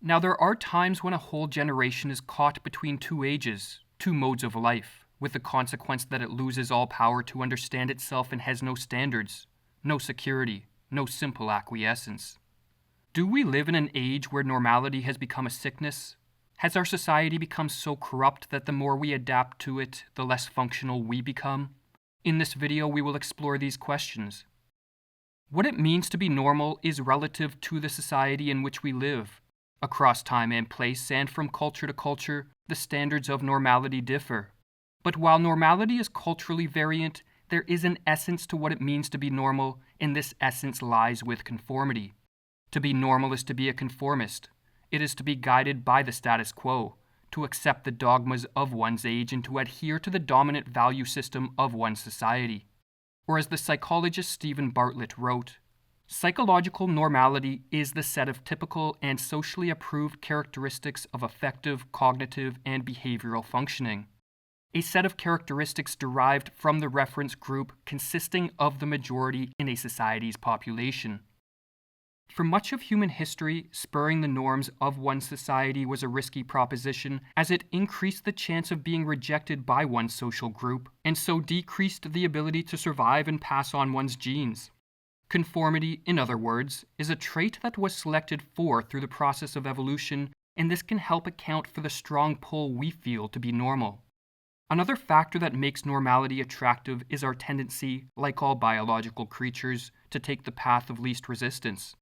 Now, there are times when a whole generation is caught between two ages, two modes of life, with the consequence that it loses all power to understand itself and has no standards, no security, no simple acquiescence. Do we live in an age where normality has become a sickness? Has our society become so corrupt that the more we adapt to it, the less functional we become? In this video, we will explore these questions. What it means to be normal is relative to the society in which we live. Across time and place, and from culture to culture, the standards of normality differ. But while normality is culturally variant, there is an essence to what it means to be normal, and this essence lies with conformity. To be normal is to be a conformist. It is to be guided by the status quo, to accept the dogmas of one's age and to adhere to the dominant value system of one's society. Or as the psychologist Steven Bartlett wrote, psychological normality is the set of typical and socially approved characteristics of effective cognitive and behavioral functioning. A set of characteristics derived from the reference group consisting of the majority in a society's population. For much of human history, spurring the norms of one society was a risky proposition, as it increased the chance of being rejected by one social group, and so decreased the ability to survive and pass on one's genes. Conformity, in other words, is a trait that was selected for through the process of evolution, and this can help account for the strong pull we feel to be normal. Another factor that makes normality attractive is our tendency, like all biological creatures, to take the path of least resistance.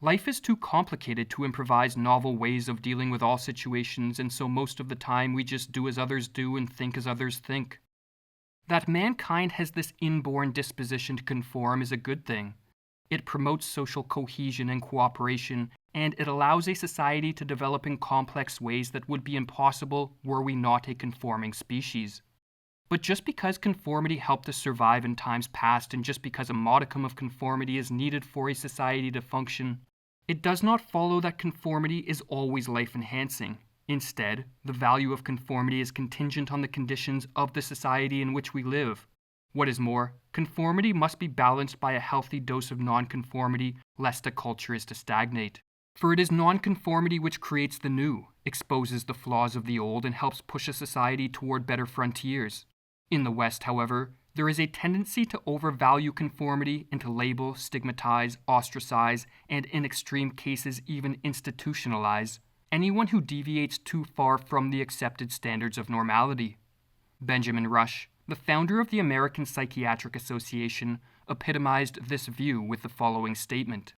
Life is too complicated to improvise novel ways of dealing with all situations, and so most of the time we just do as others do and think as others think. That mankind has this inborn disposition to conform is a good thing. It promotes social cohesion and cooperation, and it allows a society to develop in complex ways that would be impossible were we not a conforming species. But just because conformity helped us survive in times past, and just because a modicum of conformity is needed for a society to function, it does not follow that conformity is always life-enhancing. Instead, the value of conformity is contingent on the conditions of the society in which we live. What is more, conformity must be balanced by a healthy dose of nonconformity, lest a culture is to stagnate. For it is nonconformity which creates the new, exposes the flaws of the old, and helps push a society toward better frontiers. In the West, however, there is a tendency to overvalue conformity and to label, stigmatize, ostracize, and in extreme cases even institutionalize anyone who deviates too far from the accepted standards of normality. Benjamin Rush, the founder of the American Psychiatric Association, epitomized this view with the following statement: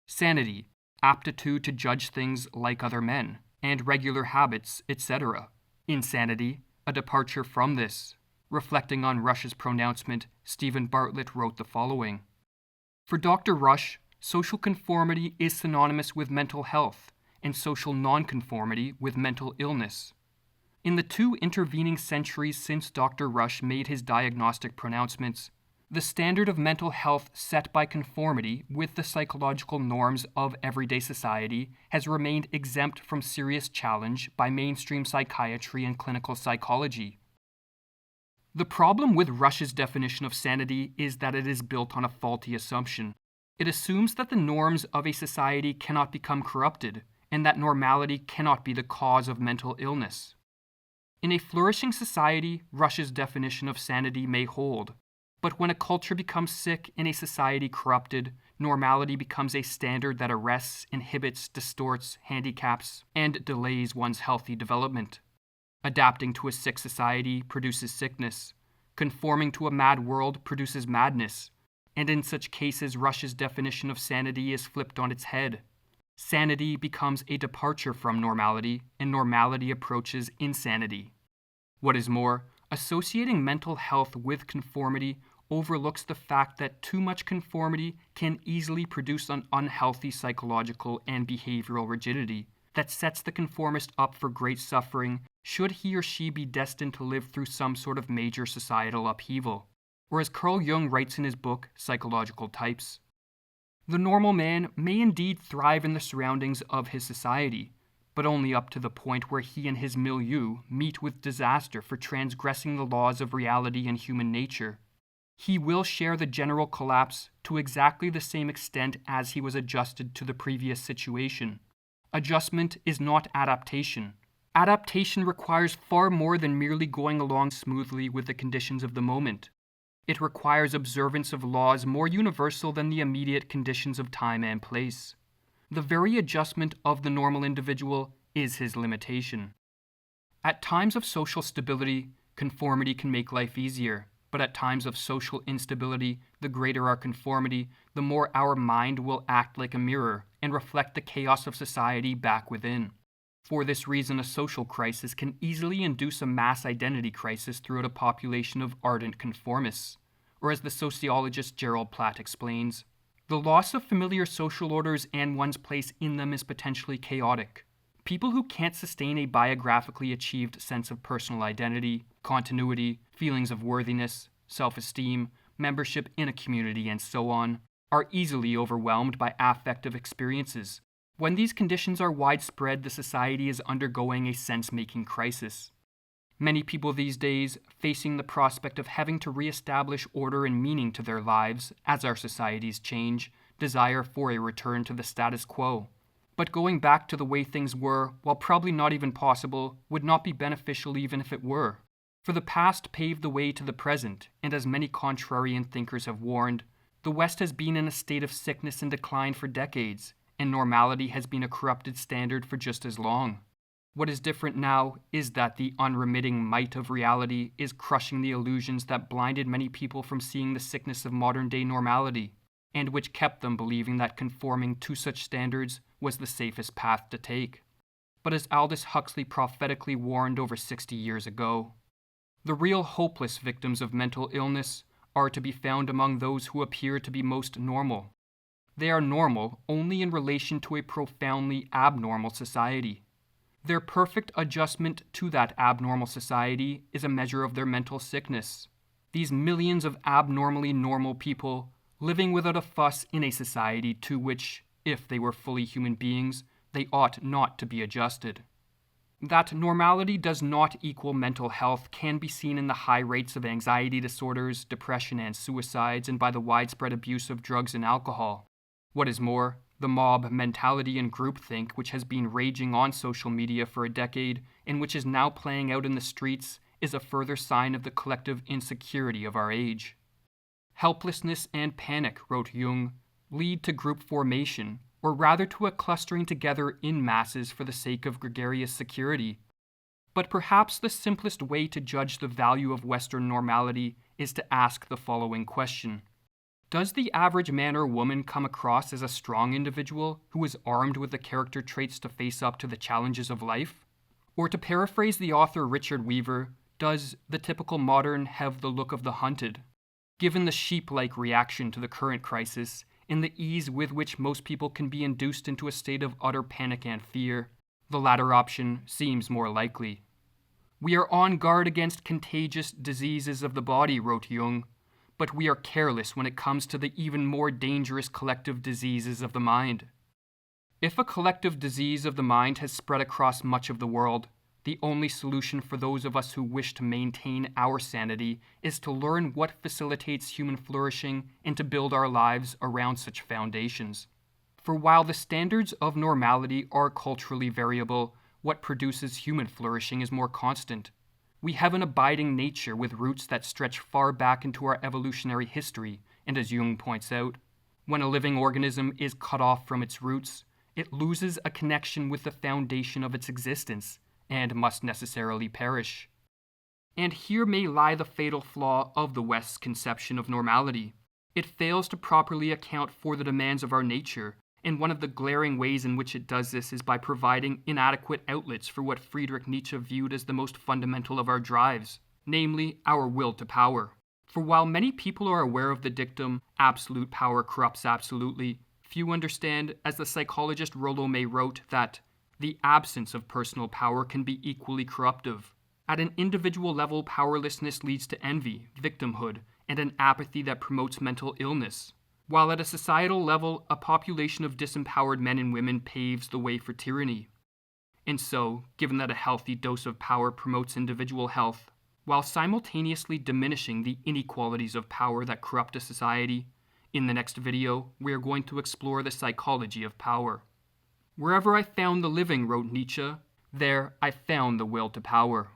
sanity, aptitude to judge things like other men, and regular habits, etc. Insanity, a departure from this. Reflecting on Rush's pronouncement, Steven Bartlett wrote the following: for Dr. Rush, social conformity is synonymous with mental health, and social nonconformity with mental illness. In the 2 intervening centuries since Dr. Rush made his diagnostic pronouncements, the standard of mental health set by conformity with the psychological norms of everyday society has remained exempt from serious challenge by mainstream psychiatry and clinical psychology. The problem with Rush's definition of sanity is that it is built on a faulty assumption. It assumes that the norms of a society cannot become corrupted, and that normality cannot be the cause of mental illness. In a flourishing society, Rush's definition of sanity may hold, but when a culture becomes sick and a society corrupted, normality becomes a standard that arrests, inhibits, distorts, handicaps, and delays one's healthy development. Adapting to a sick society produces sickness. Conforming to a mad world produces madness. And in such cases, Rush's definition of sanity is flipped on its head. Sanity becomes a departure from normality, and normality approaches insanity. What is more, associating mental health with conformity overlooks the fact that too much conformity can easily produce an unhealthy psychological and behavioral rigidity that sets the conformist up for great suffering should he or she be destined to live through some sort of major societal upheaval. Or as Carl Jung writes in his book, Psychological Types, the normal man may indeed thrive in the surroundings of his society, but only up to the point where he and his milieu meet with disaster for transgressing the laws of reality and human nature. He will share the general collapse to exactly the same extent as he was adjusted to the previous situation. Adjustment is not adaptation. Adaptation requires far more than merely going along smoothly with the conditions of the moment. It requires observance of laws more universal than the immediate conditions of time and place. The very adjustment of the normal individual is his limitation. At times of social stability, conformity can make life easier, but at times of social instability, the greater our conformity, the more our mind will act like a mirror and reflect the chaos of society back within. For this reason, a social crisis can easily induce a mass identity crisis throughout a population of ardent conformists. Or as the sociologist Gerald Platt explains, the loss of familiar social orders and one's place in them is potentially chaotic. People who can't sustain a biographically achieved sense of personal identity, continuity, feelings of worthiness, self-esteem, membership in a community, and so on, are easily overwhelmed by affective experiences. When these conditions are widespread, the society is undergoing a sense-making crisis. Many people these days, facing the prospect of having to reestablish order and meaning to their lives as our societies change, desire for a return to the status quo. But going back to the way things were, while probably not even possible, would not be beneficial even if it were. For the past paved the way to the present, and as many contrarian thinkers have warned, the West has been in a state of sickness and decline for decades, and normality has been a corrupted standard for just as long. What is different now is that the unremitting might of reality is crushing the illusions that blinded many people from seeing the sickness of modern-day normality, and which kept them believing that conforming to such standards was the safest path to take. But as Aldous Huxley prophetically warned over 60 years ago, the real hopeless victims of mental illness are to be found among those who appear to be most normal. They are normal only in relation to a profoundly abnormal society. Their perfect adjustment to that abnormal society is a measure of their mental sickness. These millions of abnormally normal people living without a fuss in a society to which, if they were fully human beings, they ought not to be adjusted. That normality does not equal mental health can be seen in the high rates of anxiety disorders, depression, and suicides, and by the widespread abuse of drugs and alcohol. What is more, the mob mentality and groupthink, which has been raging on social media for a decade and which is now playing out in the streets, is a further sign of the collective insecurity of our age. Helplessness and panic, wrote Jung, lead to group formation, or rather to a clustering together in masses for the sake of gregarious security. But perhaps the simplest way to judge the value of Western normality is to ask the following question. Does the average man or woman come across as a strong individual who is armed with the character traits to face up to the challenges of life? Or to paraphrase the author Richard Weaver, does the typical modern have the look of the hunted? Given the sheep-like reaction to the current crisis, and the ease with which most people can be induced into a state of utter panic and fear, the latter option seems more likely. We are on guard against contagious diseases of the body, wrote Jung, but we are careless when it comes to the even more dangerous collective diseases of the mind. If a collective disease of the mind has spread across much of the world, the only solution for those of us who wish to maintain our sanity is to learn what facilitates human flourishing and to build our lives around such foundations. For while the standards of normality are culturally variable, what produces human flourishing is more constant. We have an abiding nature with roots that stretch far back into our evolutionary history, and as Jung points out, when a living organism is cut off from its roots, it loses a connection with the foundation of its existence, and must necessarily perish. And here may lie the fatal flaw of the West's conception of normality. It fails to properly account for the demands of our nature, and one of the glaring ways in which it does this is by providing inadequate outlets for what Friedrich Nietzsche viewed as the most fundamental of our drives, namely our will to power. For while many people are aware of the dictum, absolute power corrupts absolutely, few understand, as the psychologist Rollo May wrote, that the absence of personal power can be equally corruptive. At an individual level, powerlessness leads to envy, victimhood, and an apathy that promotes mental illness. While at a societal level, a population of disempowered men and women paves the way for tyranny. And so, given that a healthy dose of power promotes individual health, while simultaneously diminishing the inequalities of power that corrupt a society, in the next video, we are going to explore the psychology of power. Wherever I found the living, wrote Nietzsche, there I found the will to power.